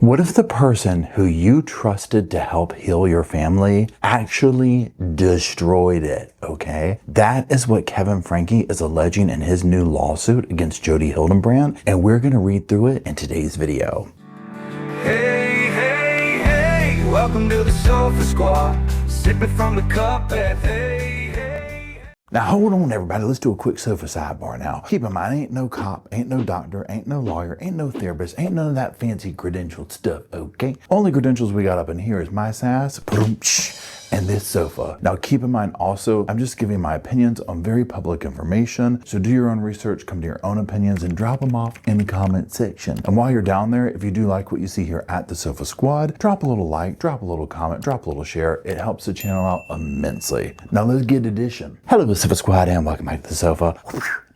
What if the person who you trusted to help heal your family actually destroyed it, okay? That is what Kevin Frankie is alleging in his new lawsuit against Jodi Hildebrandt, and we're gonna read through it in today's video. Hey, hey, hey, welcome to the Sofa Squad, sipping from the cup at hey. Now hold on everybody, let's do a quick sofa sidebar now. Keep in mind, ain't no cop, ain't no doctor, ain't no lawyer, ain't no therapist, ain't none of that fancy credentialed stuff, okay? Only credentials we got up in here is my sass, and this sofa. Now keep in mind also, I'm just giving my opinions on very public information, so do your own research, come to your own opinions, and drop them off in the comment section. And while you're down there, if you do like what you see here at the Sofa Squad, drop a little like, drop a little comment, drop a little share. It helps the channel out immensely. Now let's get edition. Hello Sofa Squad and welcome back to the sofa.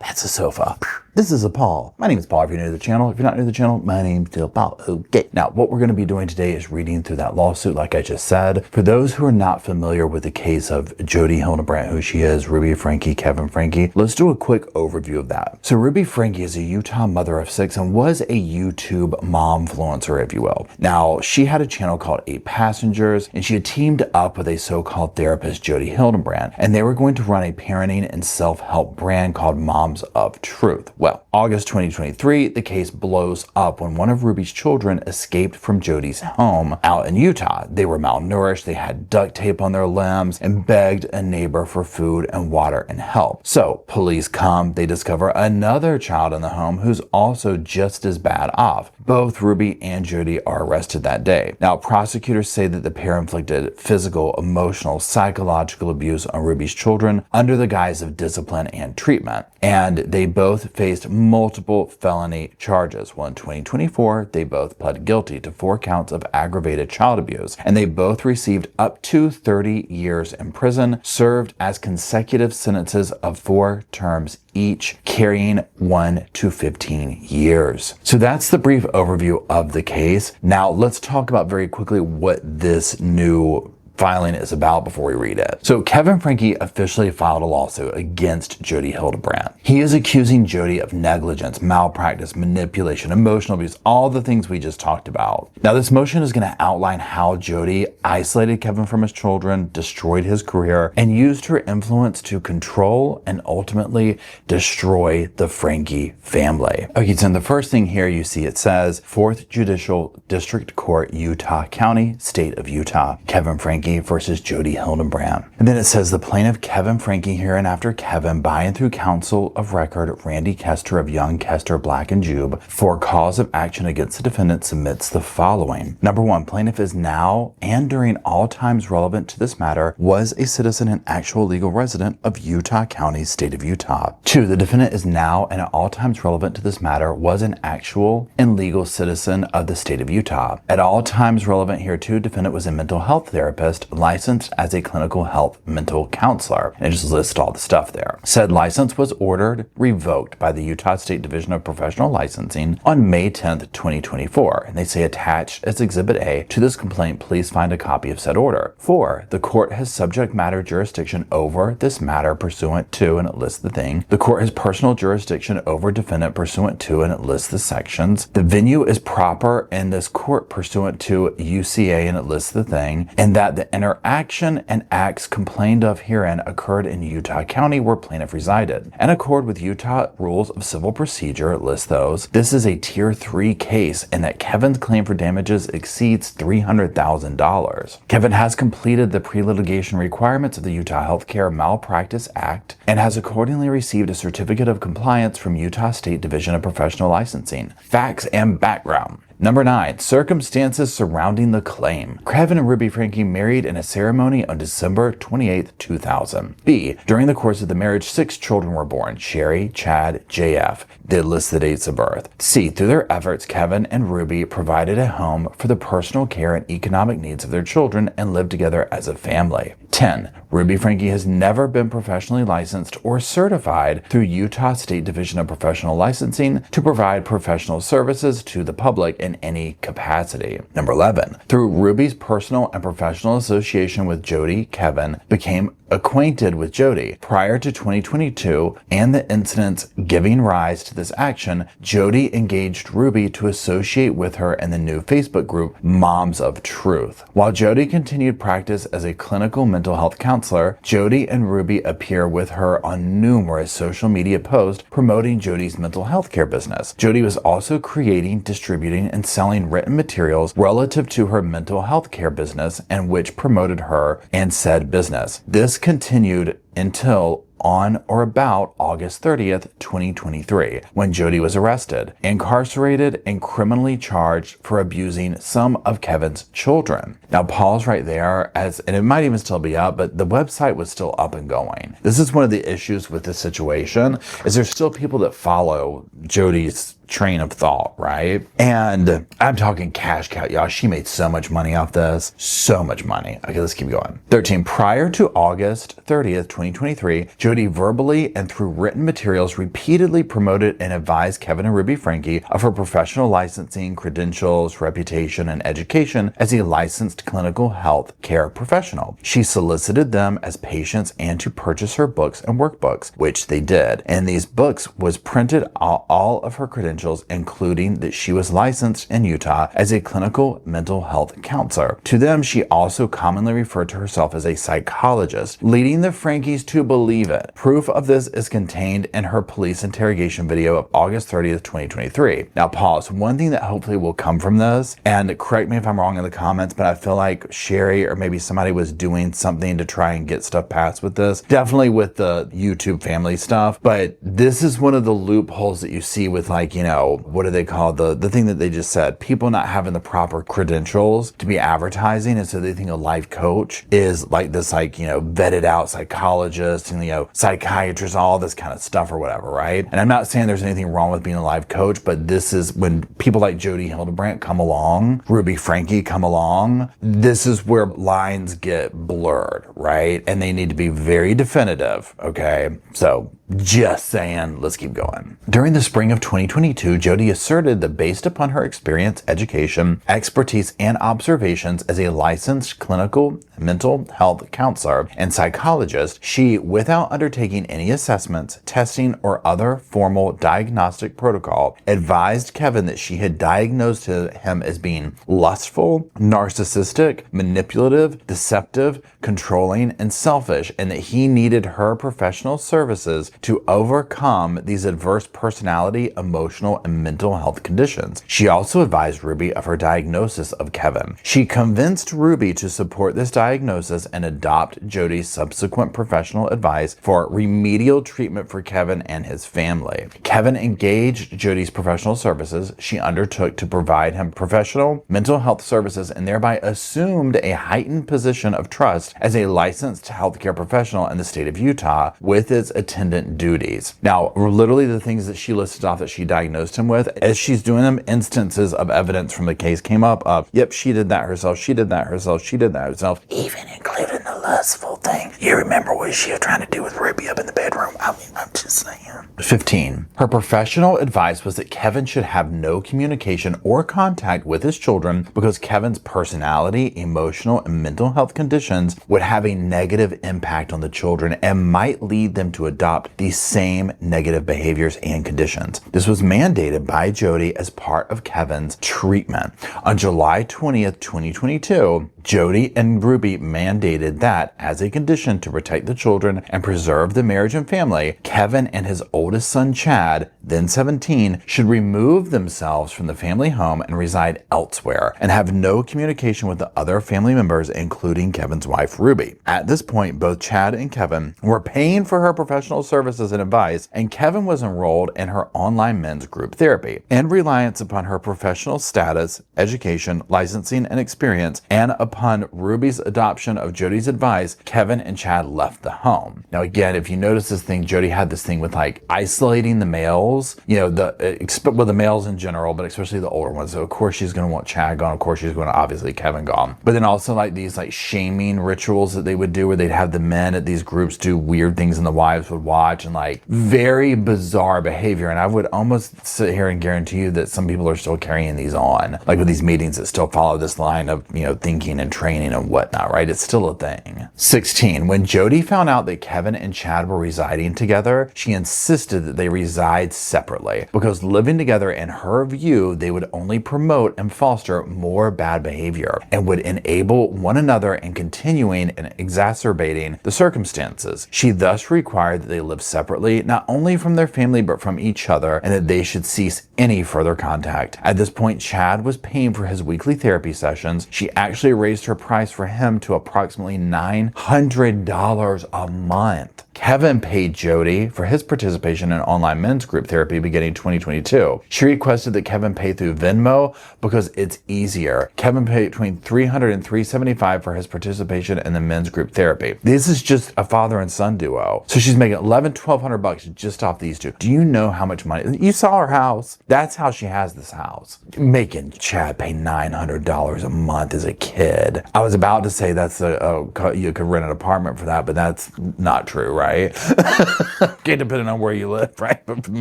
That's a sofa. This is a Paul. My name is Paul if you're new to the channel. If you're not new to the channel, my name's still Paul. Okay. Now, what we're going to be doing today is reading through that lawsuit like I just said. For those who are not familiar with the case of Jodi Hildebrandt, who she is, Ruby Frankie, Kevin Frankie, let's do a quick overview of that. So Ruby Frankie is a Utah mother of 6 and was a YouTube momfluencer, if you will. Now, she had a channel called 8 Passengers, and she had teamed up with a so-called therapist, Jodi Hildebrandt, and they were going to run a parenting and self-help brand called Moms of Truth. Well, August 2023, the case blows up when one of Ruby's children escaped from Jodi's home out in Utah. They were malnourished, they had duct tape on their limbs, and begged a neighbor for food and water and help. So police come, they discover another child in the home who's also just as bad off. Both Ruby and Jodi are arrested that day. Now, prosecutors say that the pair inflicted physical, emotional, psychological abuse on Ruby's children under the guise of discipline and treatment. And they both faced multiple felony charges. Well, in 2024, they both pled guilty to 4 counts of aggravated child abuse, and they both received up to 30 years in prison, served as consecutive sentences of 4 terms each, carrying 1 to 15 years. So that's the brief overview of the case. Now let's talk about very quickly what this new filing is about before we read it. So Kevin Frankie officially filed a lawsuit against Jodi Hildebrandt. He is accusing Jodi of negligence, malpractice, manipulation, emotional abuse, all the things we just talked about. Now this motion is going to outline how Jodi isolated Kevin from his children, destroyed his career, and used her influence to control and ultimately destroy the Frankie family. Okay, so in the first thing here you see it says 4th Judicial District Court, Utah County, State of Utah. Kevin Frankie versus Jodi Hildebrandt. And then it says the plaintiff Kevin Frankie, hereinafter Kevin, by and through counsel of record Randy Kester of Young, Kester, Black, and Jube, for cause of action against the defendant submits the following. Number 1, plaintiff is now and during all times relevant to this matter was a citizen and actual legal resident of Utah County, State of Utah. 2, the defendant is now and at all times relevant to this matter was an actual and legal citizen of the state of Utah. At all times relevant here too, defendant was a mental health therapist licensed as a clinical health mental counselor. And it just lists all the stuff there. Said license was ordered revoked by the Utah State Division of Professional Licensing on May 10th, 2024. And they say attached as Exhibit A to this complaint, please find a copy of said order. 4, the court has subject matter jurisdiction over this matter pursuant to, and it lists the thing. The court has personal jurisdiction over defendant pursuant to, and it lists the sections. The venue is proper in this court pursuant to UCA, and it lists the thing. And that the interaction and acts complained of herein occurred in Utah County where plaintiff resided. In accord with Utah Rules of Civil Procedure, list those. This is a Tier 3 case and that Kevin's claim for damages exceeds $300,000. Kevin has completed the pre-litigation requirements of the Utah Healthcare Malpractice Act and has accordingly received a certificate of compliance from Utah State Division of Professional Licensing. Facts and background. Number 9, circumstances surrounding the claim. Kevin and Ruby Frankie married in a ceremony on December 28, 2000. B, during the course of the marriage, 6 children were born. Sherry, Chad, JF. They list the dates of birth. C, through their efforts, Kevin and Ruby provided a home for the personal care and economic needs of their children and lived together as a family. 10. Ruby Frankie has never been professionally licensed or certified through Utah State Division of Professional Licensing to provide professional services to the public in any capacity. Number 11. Through Ruby's personal and professional association with Jodi, Kevin became acquainted with Jodi. Prior to 2022 and the incidents giving rise to this action, Jodi engaged Ruby to associate with her in the new Facebook group Moms of Truth. While Jodi continued practice as a clinical mental health counselor, Jodi and Ruby appear with her on numerous social media posts promoting Jodi's mental health care business. Jodi was also creating, distributing, and selling written materials relative to her mental health care business and which promoted her and said business. This continued until on or about August 30th, 2023, when Jodi was arrested, incarcerated, and criminally charged for abusing some of Kevin's children. Now pause right there, and it might even still be up, but the website was still up and going. This is one of the issues with this situation, is there's still people that follow Jodi's train of thought, right? And I'm talking cash cow, y'all. She made so much money off this. So much money. Okay, let's keep going. 13. Prior to August 30th, 2023, Jodi verbally and through written materials repeatedly promoted and advised Kevin and Ruby Frankie of her professional licensing, credentials, reputation, and education as a licensed clinical health care professional. She solicited them as patients and to purchase her books and workbooks, which they did. And these books was printed all of her credentials, including that she was licensed in Utah as a clinical mental health counselor. To them, she also commonly referred to herself as a psychologist, leading the Frankies to believe it. Proof of this is contained in her police interrogation video of August 30th, 2023. Now pause. One thing that hopefully will come from this, and correct me if I'm wrong in the comments, but I feel like Sherry or maybe somebody was doing something to try and get stuff passed with this. Definitely with the YouTube family stuff, but this is one of the loopholes that you see with, like, you know, what do they call the thing that they just said? People not having the proper credentials to be advertising, and so they think a life coach is like this, like, you know, vetted out psychologist and, you know, psychiatrist, all this kind of stuff or whatever, right? And I'm not saying there's anything wrong with being a life coach, but this is when people like Jodi Hildebrandt come along, Ruby Frankie come along, this is where lines get blurred, right? And they need to be very definitive, okay? So just saying, let's keep going. During the spring of 2022, Jodi asserted that based upon her experience, education, expertise, and observations as a licensed clinical mental health counselor and psychologist, she, without undertaking any assessments, testing, or other formal diagnostic protocol, advised Kevin that she had diagnosed him as being lustful, narcissistic, manipulative, deceptive, controlling, and selfish, and that he needed her professional services to overcome these adverse personality, emotional, and mental health conditions. She also advised Ruby of her diagnosis of Kevin. She convinced Ruby to support this diagnosis and adopt Jodi's subsequent professional advice for remedial treatment for Kevin and his family. Kevin engaged Jodi's professional services. She undertook to provide him professional mental health services and thereby assumed a heightened position of trust as a licensed healthcare professional in the state of Utah with its attendant duties. Now, literally the things that she listed off that she diagnosed him with, as she's doing them, instances of evidence from the case came up of, yep, she did that herself, she did that herself, she did that herself, even including the lustful thing. You remember what she was trying to do with Ruby up in the bedroom? I mean, I'm just saying. 15. Her professional advice was that Kevin should have no communication or contact with his children because Kevin's personality, emotional, and mental health conditions would have a negative impact on the children and might lead them to adopt these same negative behaviors and conditions. This was mandated by Jodi as part of Kevin's treatment. On July 20th, 2022, Jodi and Ruby mandated that, as a condition to protect the children and preserve the marriage and family, Kevin and his oldest son, Chad, then 17, should remove themselves from the family home and reside elsewhere and have no communication with the other family members, including Kevin's wife, Ruby. At this point, both Chad and Kevin were paying for her professional services and advice, and Kevin was enrolled in her online men's group therapy. In reliance upon her professional status, education, licensing, and experience, and upon Ruby's adoption of Jodi's advice advice, Kevin and Chad left the home. Now again, if you notice this thing, Jodi had this thing with like isolating the males, the males in general, but especially the older ones. So of course she's going to want Chad gone. Of course she's going to obviously Kevin gone. But then also like these like shaming rituals that they would do where they'd have the men at these groups do weird things and the wives would watch, and like very bizarre behavior. And I would almost sit here and guarantee you that some people are still carrying these on, like with these meetings that still follow this line of, thinking and training and whatnot, right? It's still a thing. 16, when Jodi found out that Kevin and Chad were residing together, she insisted that they reside separately because living together, in her view, they would only promote and foster more bad behavior and would enable one another in continuing and exacerbating the circumstances. She thus required that they live separately, not only from their family, but from each other, and that they should cease any further contact. At this point, Chad was paying for his weekly therapy sessions. She actually raised her price for him to approximately $900 a month. Kevin paid Jodi for his participation in online men's group therapy beginning 2022. She requested that Kevin pay through Venmo because it's easier. Kevin paid between $300 and $375 for his participation in the men's group therapy. This is just a father and son duo. So she's making $1,200 just off these two. Do you know how much money? You saw her house. That's how she has this house. Making Chad pay $900 a month as a kid. I was about to say that's you could rent an apartment for that, but that's not true, right? Okay, depending on where you live, right? But for the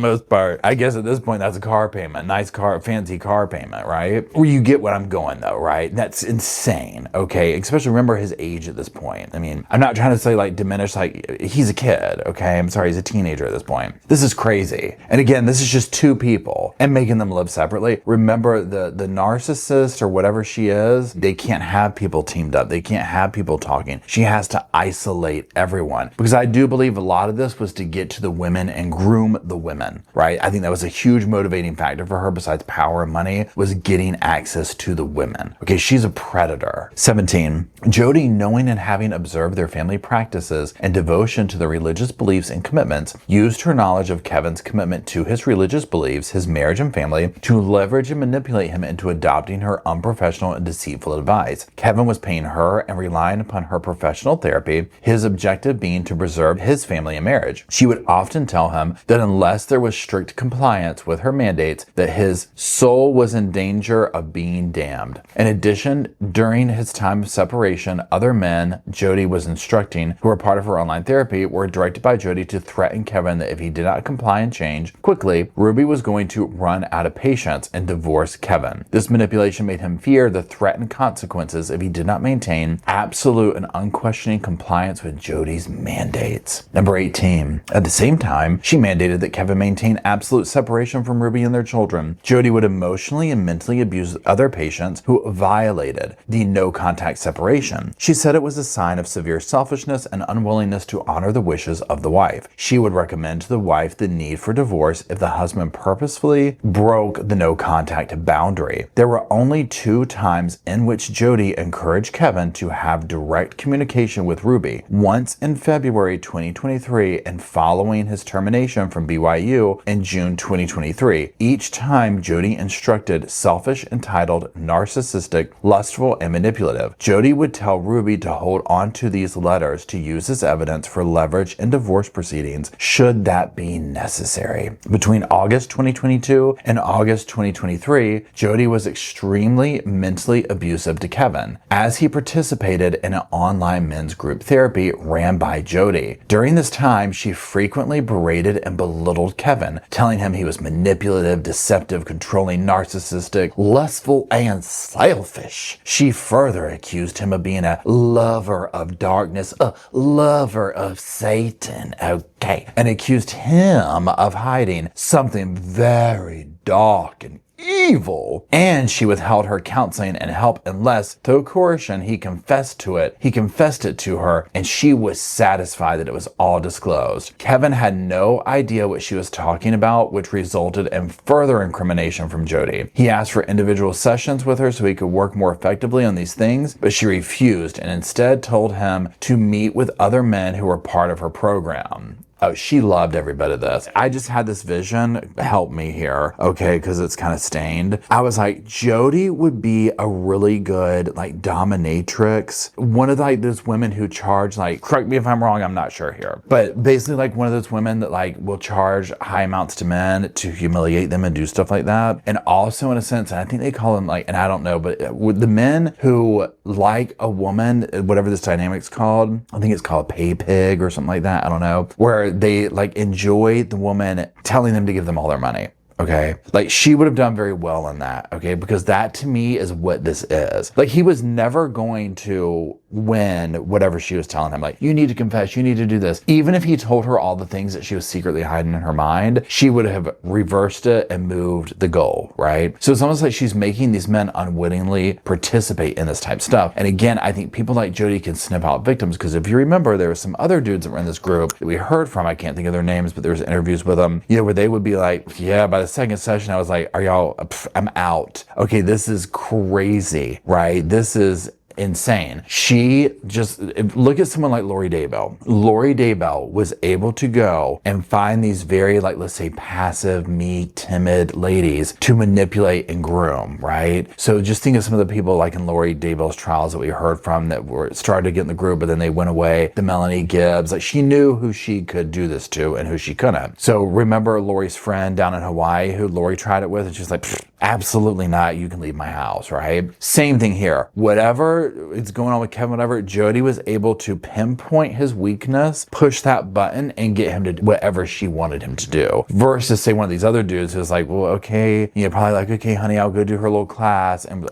most part, I guess at this point, that's a car payment, nice car, fancy car payment, right? Where you get what I'm going though, right? That's insane, okay? Especially remember his age at this point. I mean, I'm not trying to say like diminish, like he's a kid, okay? I'm sorry, he's a teenager at this point. This is crazy. And again, this is just two people and making them live separately. Remember the narcissist or whatever she is, they can't have people teamed up. They can't have people talking. She has to isolate everyone, because I do believe a lot of this was to get to the women and groom the women, right? I think that was a huge motivating factor for her, besides power and money, was getting access to the women. Okay, she's a predator. 17, Jodi, knowing and having observed their family practices and devotion to their religious beliefs and commitments, used her knowledge of Kevin's commitment to his religious beliefs, his marriage and family, to leverage and manipulate him into adopting her unprofessional and deceitful advice. Kevin was paying her and relying upon her professional therapy, his objective being to preserve his family and marriage. She would often tell him that unless there was strict compliance with her mandates, that his soul was in danger of being damned. In addition, during his time of separation, other men Jodi was instructing who were part of her online therapy were directed by Jodi to threaten Kevin that if he did not comply and change quickly, Ruby was going to run out of patience and divorce Kevin. This manipulation made him fear the threatened consequences if he did not maintain absolute and unquestioning compliance with Jodi's mandates. Number 18. At the same time, she mandated that Kevin maintain absolute separation from Ruby and their children. Jodi would emotionally and mentally abuse other patients who violated the no contact separation. She said it was a sign of severe selfishness and unwillingness to honor the wishes of the wife. She would recommend to the wife the need for divorce if the husband purposefully broke the no contact boundary. There were only 2 times in which Jodi encouraged Kevin to have direct communication with Ruby. Once in February 2023 and following his termination from BYU in June 2023. Each time Jodi instructed selfish, entitled, narcissistic, lustful, and manipulative. Jodi would tell Ruby to hold on to these letters to use as evidence for leverage in divorce proceedings should that be necessary. Between August 2022 and August 2023, Jodi was extremely mentally abusive to Kevin as he participated in an online men's group therapy ran by Jodi. During this time, she frequently berated and belittled Kevin, telling him he was manipulative, deceptive, controlling, narcissistic, lustful, and selfish. She further accused him of being a lover of darkness, a lover of Satan, and accused him of hiding something very dark and evil. And she withheld her counseling and help unless, through coercion, he confessed to it. He confessed it to her, and she was satisfied that it was all disclosed. Kevin had no idea what she was talking about, which resulted in further incrimination from Jodi. He asked for individual sessions with her so he could work more effectively on these things, but she refused and instead told him to meet with other men who were part of her program. Oh, she loved every bit of this. I just had this vision, help me here, okay, because it's kind of stained. I was like, Jodi would be a really good like dominatrix. One of like those women who charge, like, correct me if I'm wrong, I'm not sure here, but basically like one of those women that like will charge high amounts to men to humiliate them and do stuff like that. And also in a sense, and I think they call them like, and I don't know, but with the men who like a woman, whatever this dynamic's called, I think it's called pay pig or something like that, I don't know, where they like enjoy the woman telling them to give them all their money. Okay, like she would have done very well in that, okay, because that to me is what this is. Like he was never going to win whatever she was telling him, like, you need to confess, you need to do this. Even if he told her all the things that she was secretly hiding in her mind, she would have reversed it and moved the goal, right? So it's almost like she's making these men unwittingly participate in this type stuff. And again, I think people like Jodi can sniff out victims, because if you remember, there were some other dudes that were in this group that we heard from, I can't think of their names, but there was interviews with them, you know, where they would be like, yeah, by the second session, I was like, are y'all, I'm out. Okay, this is crazy, right? This is insane. She just, look at someone like Lori Daybell. Lori Daybell was able to go and find these very, like, let's say passive, timid ladies to manipulate and groom, right? So just think of some of the people like in Lori Daybell's trials that we heard from that were started to get in the group, but then they went away. The Melanie Gibbs, like she knew who she could do this to and who she couldn't. So remember Lori's friend down in Hawaii who Lori tried it with, and she's like, absolutely not, you can leave my house, right? Same thing here. Whatever is going on with Kevin, whatever, Jodi was able to pinpoint his weakness, push that button, and get him to do whatever she wanted him to do. Versus say one of these other dudes who's like, well, okay, you know, probably like, okay, honey, I'll go do her little class, and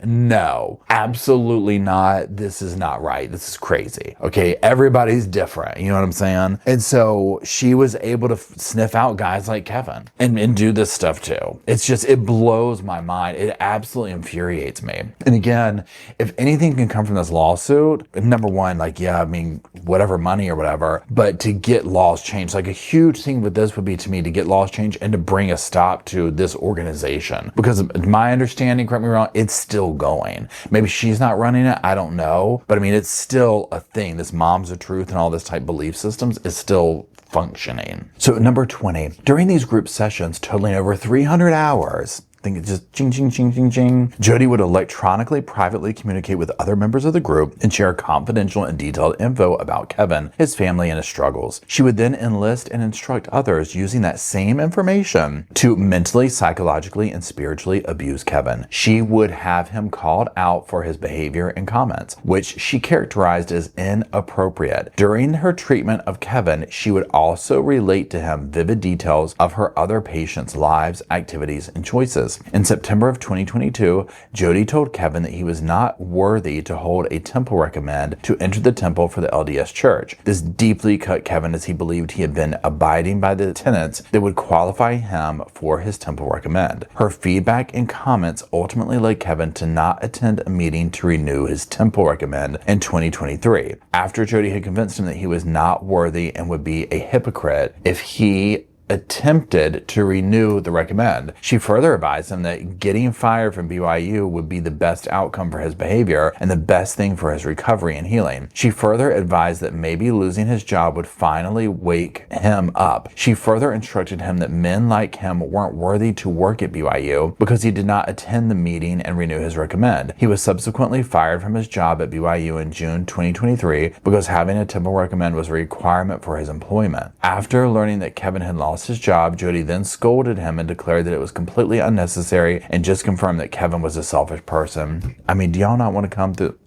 no, absolutely not. This is not right. This is crazy. Okay, everybody's different. You know what I'm saying? And so she was able to sniff out guys like Kevin and do this stuff too. It's just, it blows my mind. It absolutely infuriates me. And again, if anything can come from this lawsuit, number one, like, yeah, I mean, whatever money or whatever, but to get laws changed, like a huge thing with this would be to me to get laws changed and to bring a stop to this organization. Because my understanding, correct me wrong, it's still going. Maybe she's not running it, I don't know, but I mean, it's still a thing. This moms of truth and all this type belief systems is still functioning. So number 20, during these group sessions totaling over 300 hours, I think it's just ching, ching, ching, ching, ching, Jodi would electronically, privately communicate with other members of the group and share confidential and detailed info about Kevin, his family, and his struggles. She would then enlist and instruct others using that same information to mentally, psychologically, and spiritually abuse Kevin. She would have him called out for his behavior and comments, which she characterized as inappropriate. During her treatment of Kevin, she would also relate to him vivid details of her other patients' lives, activities, and choices. In September of 2022, Jodi told Kevin that he was not worthy to hold a temple recommend to enter the temple for the LDS Church. This deeply cut Kevin, as he believed he had been abiding by the tenets that would qualify him for his temple recommend. Her feedback and comments ultimately led Kevin to not attend a meeting to renew his temple recommend in 2023, after Jodi had convinced him that he was not worthy and would be a hypocrite if he attempted to renew the recommend. She further advised him that getting fired from BYU would be the best outcome for his behavior and the best thing for his recovery and healing. She further advised that maybe losing his job would finally wake him up. She further instructed him that men like him weren't worthy to work at BYU because he did not attend the meeting and renew his recommend. He was subsequently fired from his job at BYU in June 2023 because having a temple recommend was a requirement for his employment. After learning that Kevin had lost his job, Jodi then scolded him and declared that it was completely unnecessary and just confirmed that Kevin was a selfish person. I mean, do y'all not want to come through?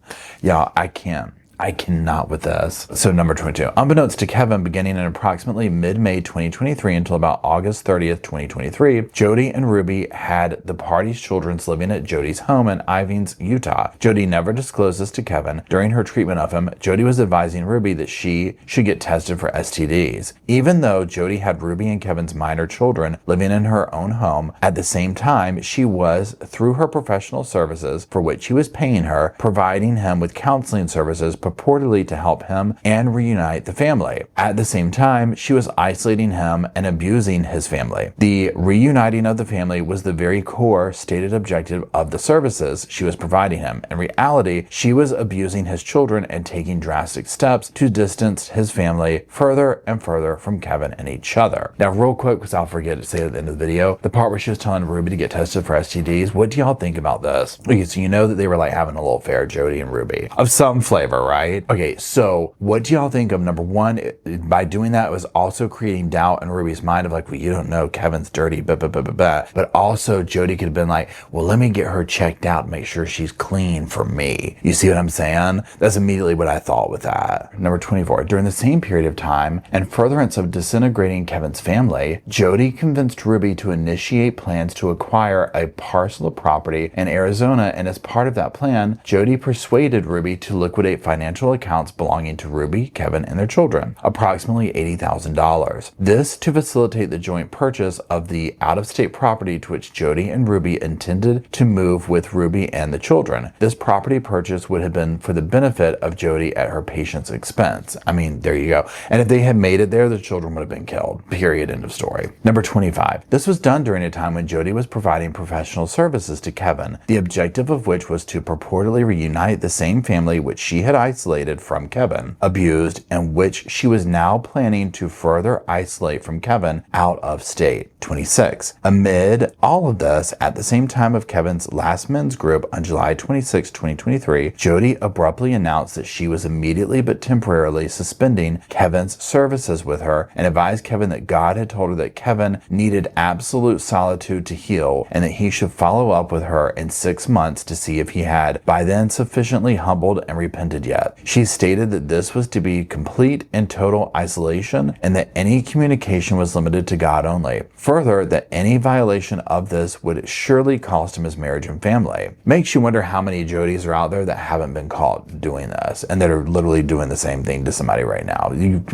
Yeah, I cannot with this. So number 22. Unbeknownst to Kevin, beginning in approximately mid-May 2023 until about August 30th, 2023, Jodi and Ruby had the party's children living at Jodi's home in Ivins, Utah. Jodi never disclosed this to Kevin. During her treatment of him, Jodi was advising Ruby that she should get tested for STDs. Even though Jodi had Ruby and Kevin's minor children living in her own home, at the same time, she was, through her professional services, for which he was paying her, providing him with counseling services, purportedly to help him and reunite the family. At the same time, she was isolating him and abusing his family. The reuniting of the family was the very core stated objective of the services she was providing him. In reality, she was abusing his children and taking drastic steps to distance his family further and further from Kevin and each other. Now, real quick, because I'll forget to say at the end of the video, the part where she was telling Ruby to get tested for STDs, what do y'all think about this? Okay, so you know that they were like having a little affair, Jodi and Ruby, of some flavor, right? Okay, so what do y'all think of, number one, by doing that, it was also creating doubt in Ruby's mind of like, well, you don't know, Kevin's dirty, but also Jodi could have been like, well, let me get her checked out and make sure she's clean for me. You see what I'm saying? That's immediately what I thought with that. Number 24, during the same period of time and furtherance of disintegrating Kevin's family, Jodi convinced Ruby to initiate plans to acquire a parcel of property in Arizona, and as part of that plan, Jodi persuaded Ruby to liquidate financial accounts belonging to Ruby, Kevin, and their children, approximately $80,000. This to facilitate the joint purchase of the out-of-state property to which Jodi and Ruby intended to move with Ruby and the children. This property purchase would have been for the benefit of Jodi at her patient's expense. I mean, there you go. And if they had made it there, the children would have been killed. Period. End of story. Number 25. This was done during a time when Jodi was providing professional services to Kevin, the objective of which was to purportedly reunite the same family which she had isolated from Kevin, abused, and which she was now planning to further isolate from Kevin out of state. 26. Amid all of this, at the same time of Kevin's last men's group on July 26, 2023, Jodi abruptly announced that she was immediately but temporarily suspending Kevin's services with her and advised Kevin that God had told her that Kevin needed absolute solitude to heal and that he should follow up with her in 6 months to see if he had by then sufficiently humbled and repented yet. She stated that this was to be complete and total isolation and that any communication was limited to God only. Further, that any violation of this would surely cost him his marriage and family. Makes you wonder how many Jodis are out there that haven't been caught doing this and that are literally doing the same thing to somebody right now.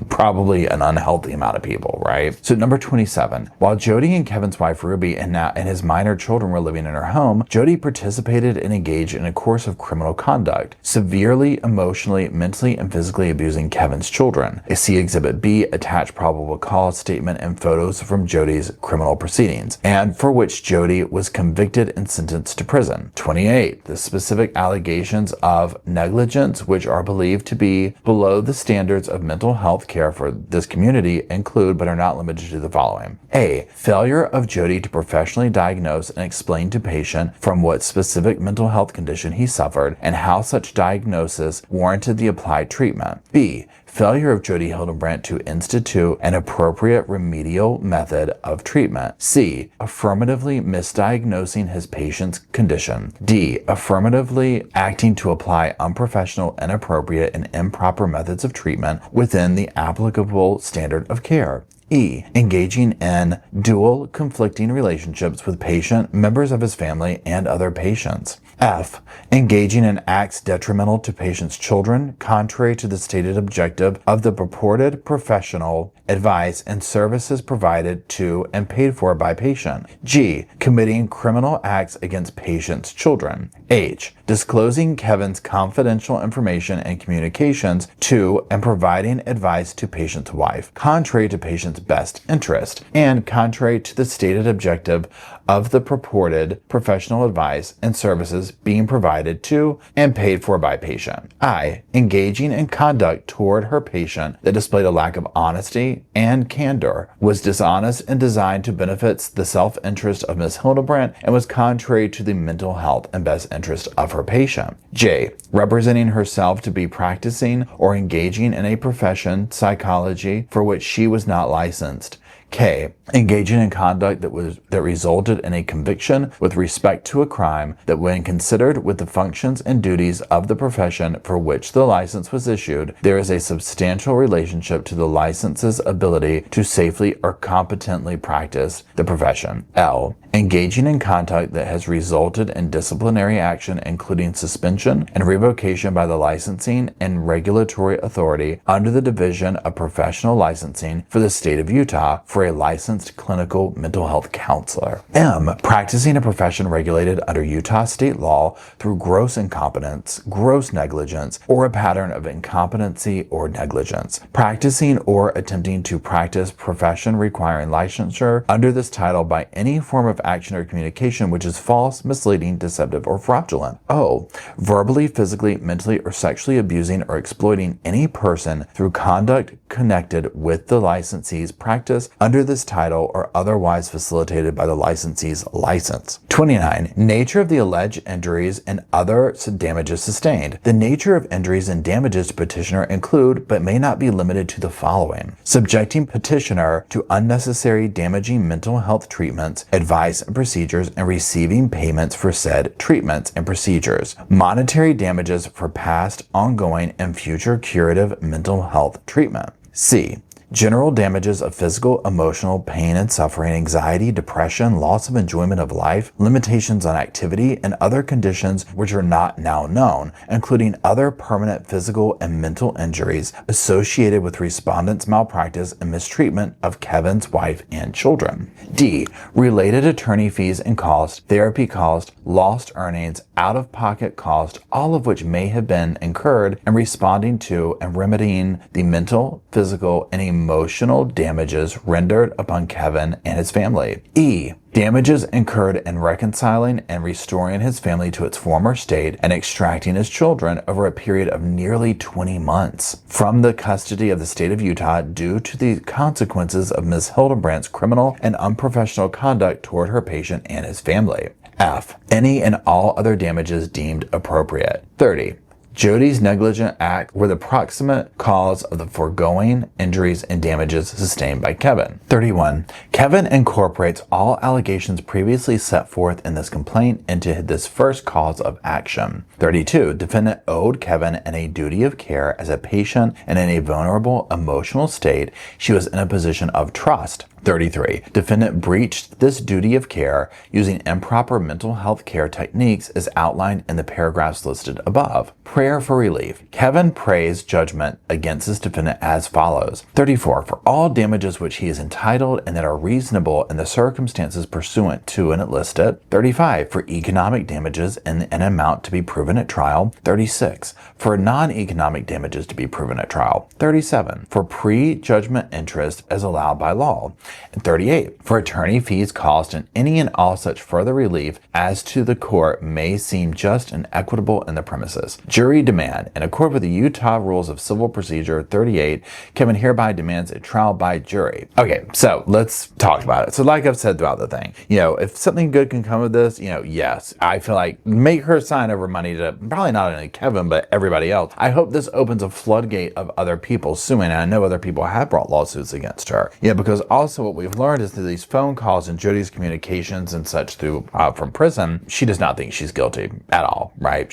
Probably an unhealthy amount of people, right? So number 27, while Jodi and Kevin's wife Ruby and his minor children were living in her home, Jodi participated and engaged in a course of criminal conduct, severely emotionally, mentally, and physically abusing Kevin's children. See Exhibit B, attached probable cause statement and photos from Jodi's criminal proceedings, and for which Jodi was convicted and sentenced to prison. 28, the specific allegations of negligence, which are believed to be below the standards of mental health care for this community, include but are not limited to the following. A, failure of Jodi to professionally diagnose and explain to patient from what specific mental health condition he suffered and how such diagnosis warranted the applied treatment. B, failure of Jodi Hildebrandt to institute an appropriate remedial method of treatment. C, affirmatively misdiagnosing his patient's condition. D, affirmatively acting to apply unprofessional, inappropriate, and improper methods of treatment within the applicable standard of care. E, engaging in dual conflicting relationships with patient, members of his family, and other patients. F, engaging in acts detrimental to patient's children, contrary to the stated objective of the purported professional advice and services provided to and paid for by patient. G, committing criminal acts against patient's children. H, disclosing Kevin's confidential information and communications to and providing advice to patient's wife, contrary to patient's best interest, and contrary to the stated objective of the purported professional advice and services being provided to and paid for by patient. I, engaging in conduct toward her patient that displayed a lack of honesty and candor, was dishonest and designed to benefit the self-interest of Ms. Hildebrandt and was contrary to the mental health and best interest of her patient. J, representing herself to be practicing or engaging in a profession, psychology, for which she was not licensed. K, engaging in conduct that resulted in a conviction with respect to a crime that, when considered with the functions and duties of the profession for which the license was issued, there is a substantial relationship to the license's ability to safely or competently practice the profession. L, engaging in conduct that has resulted in disciplinary action, including suspension and revocation by the licensing and regulatory authority under the Division of Professional Licensing for the state of Utah for a licensed clinical mental health counselor. M, practicing a profession regulated under Utah state law through gross incompetence, gross negligence, or a pattern of incompetency or negligence. Practicing or attempting to practice profession requiring licensure under this title by any form of action or communication which is false, misleading, deceptive, or fraudulent. O, verbally, physically, mentally, or sexually abusing or exploiting any person through conduct connected with the licensee's practice under this title or otherwise facilitated by the licensee's license. 29. Nature of the alleged injuries and other damages sustained. The nature of injuries and damages to petitioner include, but may not be limited to, the following: subjecting petitioner to unnecessary damaging mental health treatments, advice, and procedures, and receiving payments for said treatments and procedures. Monetary damages for past, ongoing, and future curative mental health treatment. C. General damages of physical, emotional, pain and suffering, anxiety, depression, loss of enjoyment of life, limitations on activity, and other conditions which are not now known, including other permanent physical and mental injuries associated with respondent's malpractice and mistreatment of Kevin's wife and children. D. Related attorney fees and costs, therapy costs, lost earnings, out-of-pocket costs, all of which may have been incurred in responding to and remedying the mental, physical, and emotional damages rendered upon Kevin and his family. E. Damages incurred in reconciling and restoring his family to its former state and extracting his children over a period of nearly 20 months from the custody of the state of Utah due to the consequences of Ms. Hildebrandt's criminal and unprofessional conduct toward her patient and his family. F. Any and all other damages deemed appropriate. 30. Jodi's negligent act were the proximate cause of the foregoing injuries and damages sustained by Kevin. 31. Kevin incorporates all allegations previously set forth in this complaint into this first cause of action. 32. Defendant owed Kevin a duty of care as a patient and in a vulnerable emotional state. She was in a position of trust. 33. Defendant breached this duty of care using improper mental health care techniques as outlined in the paragraphs listed above. Prayer for relief. Kevin prays judgment against this defendant as follows. 34. For all damages which he is entitled and that are reasonable in the circumstances pursuant to and it listed. 35. For economic damages in an amount to be proven at trial. 36. For non-economic damages to be proven at trial. 37. For pre-judgment interest as allowed by law. And 38. For attorney fees, cost, and any and all such further relief as to the court may seem just and equitable in the premises. Jury demand. In accord with the Utah Rules of Civil Procedure 38, Kevin hereby demands a trial by jury. Okay, so let's talk about it. So like I've said throughout the thing, if something good can come of this, yes, I feel like make her sign over money to probably not only Kevin, but everybody else. I hope this opens a floodgate of other people suing, and I know other people have brought lawsuits against her. Because also what we've learned is through these phone calls and Jodi's communications and such through from prison, she does not think she's guilty at all, right?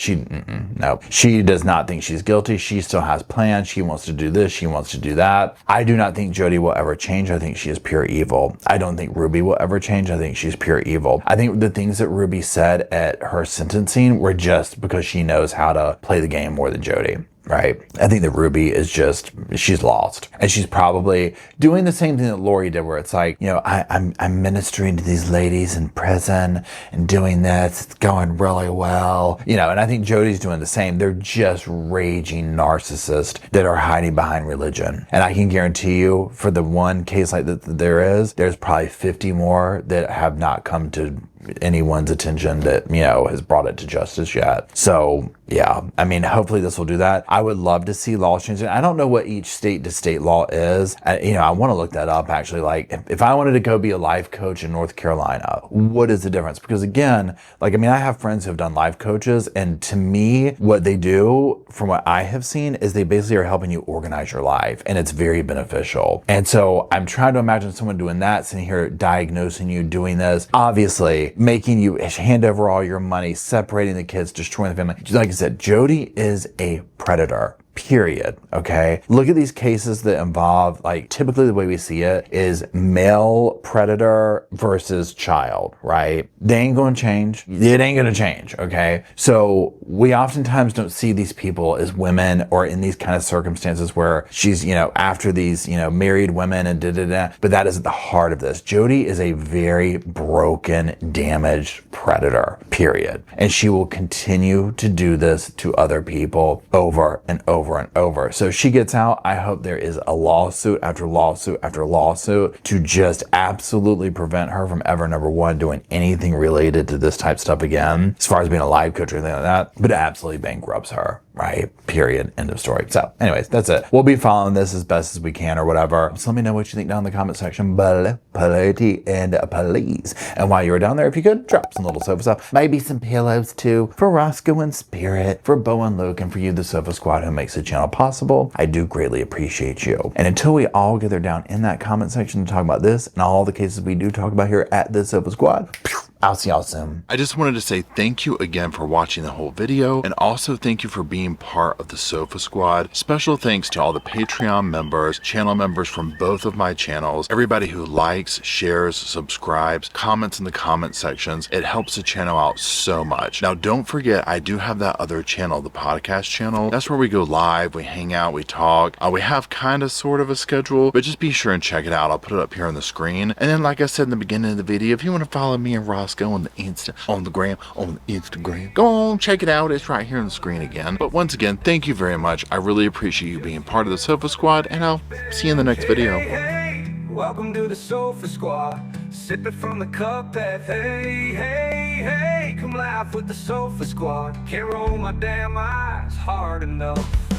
No, she does not think she's guilty. She still has plans. She wants to do this. She wants to do that. I do not think Jodi will ever change. I think she is pure evil. I don't think Ruby will ever change. I think she's pure evil. I think the things that Ruby said at her sentencing were just because she knows how to play the game more than Jodi. Right? I think that Ruby is she's lost. And she's probably doing the same thing that Lori did, where it's like, I'm ministering to these ladies in prison and doing this. It's going really well. And I think Jodi's doing the same. They're just raging narcissists that are hiding behind religion. And I can guarantee you, for the one case like that there's probably 50 more that have not come to anyone's attention that, has brought it to justice yet. So, yeah, hopefully this will do that. I would love to see laws changing. I don't know what each state to state law is. I want to look that up actually. Like if I wanted to go be a life coach in North Carolina, what is the difference? Because again, I have friends who have done life coaches, and to me, what they do from what I have seen is they basically are helping you organize your life, and it's very beneficial. And so I'm trying to imagine someone doing that, sitting here diagnosing you, doing this, obviously making you hand over all your money, separating the kids, destroying the family. Like I said, Jodi is a predator. period. Okay, look at these cases that involve, like, typically the way we see it is male predator versus child, right? They ain't gonna change. It ain't gonna change. Okay, so we oftentimes don't see these people as women or in these kind of circumstances where she's, you know, after these, you know, married women and da-da-da, but that is at the heart of this. Jodi is a very broken, damaged predator, period. And she will continue to do this to other people over and over and over. So she gets out. I hope there is a lawsuit after lawsuit after lawsuit to just absolutely prevent her from ever, number one, doing anything related to this type of stuff again, as far as being a live coach or anything like that, but it absolutely bankrupts her, right? Period. End of story. So anyways, that's it. We'll be following this as best as we can or whatever. So let me know what you think down in the comment section below, please. And while you're down there, if you could, drop some little sofa stuff, maybe some pillows too, for Roscoe and Spirit, for Bo and Luke, and for you, the Sofa Squad, who makes the channel possible. I do greatly appreciate you. And until we all gather down in that comment section to talk about this and all the cases we do talk about here at the Sofa Squad, I'll see y'all soon. I just wanted to say thank you again for watching the whole video, and also thank you for being part of the Sofa Squad. Special thanks to all the Patreon members, channel members from both of my channels, everybody who likes, shares, subscribes, comments in the comment sections. It helps the channel out so much. Now, don't forget, I do have that other channel, the podcast channel. That's where we go live, we hang out, we talk. We have kind of sort of a schedule, but just be sure and check it out. I'll put it up here on the screen. And then, like I said in the beginning of the video, if you want to follow me and Ross on the Instagram, go on, check it out. It's right here on the screen again. But once again, thank you very much. I really appreciate you being part of the Sofa Squad, and I'll see you in the next video. Hey, welcome to the Sofa Squad. Sipping from the cup that hey, come laugh with the Sofa Squad. Can't roll my damn eyes hard enough.